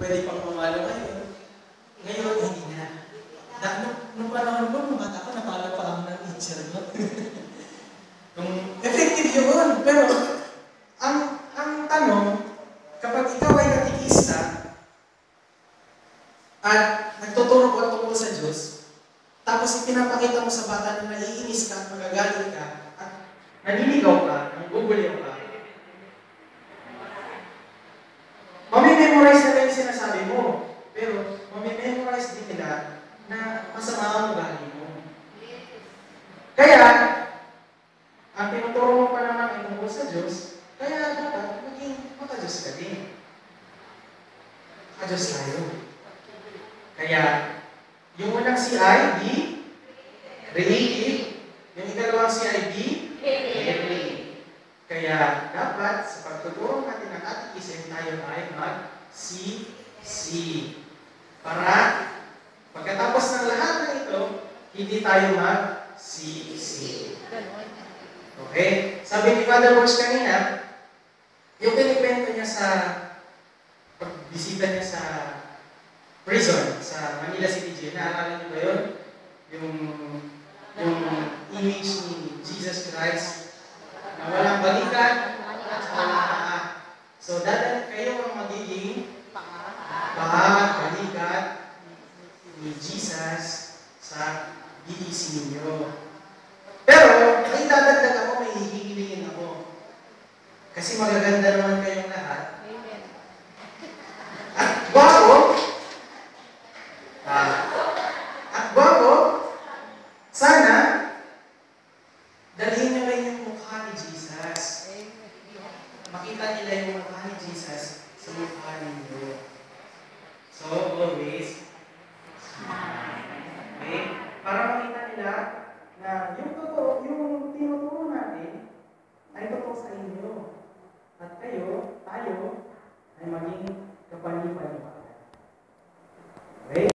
pwede pang mamalo ngayon. Ngayon, hindi na. Nung panahon ko, nung bata ko, napalo pa ako ng teacher mo. Effective yun. Pero, ang tanong, kapag ikaw ay katikista, at nagtuturo ka tungkol sa Diyos, tapos ipinapakita mo sa bata na naiinis ka at magagalit ka, at naninigaw ka, nangguguliw ka, mamimemorize na yung sinasabi mo, pero mamimemorize din nila na masama ang ugali mo. Kaya, ang tinuturo mo pa naman ay tungkol sa Diyos, kaya dapat maging maka-Diyos ka din. Maka-Diyos tayo. Kaya, yung unang si ay, di, creative. Yung ikalawang si ay, di, creative. Kaya, dapat, sa pagtuturo natin ng catechism, tayo ay mag-C. Para, pagkatapos ng lahat ng ito, hindi tayo mag-C. Okay? Sabi ni Father Walsh kanina, yung pinikwento niya sa pagbisita niya sa prison, sa Manila City Jail, naalala niyo ba yun? Yung image ni Jesus Christ na walang balikan at walang paa. So, dahil kayo ang magiging balikan ni Jesus sa BEC ninyo. Pero, may dadagdag ako, may hihigilingin ako. Kasi magaganda naman kayong lahat. Amen. At gwapo, sana, dalhin nyo rin yung mukha ni Jesus. Makita nila yung mukha ni Jesus sa mukha ninyo. So, always, okay? Para makita nila na yung totoo, yung tinuturo natin, ay totoo sa inyo. At tayo ay maging kapani-paniwala.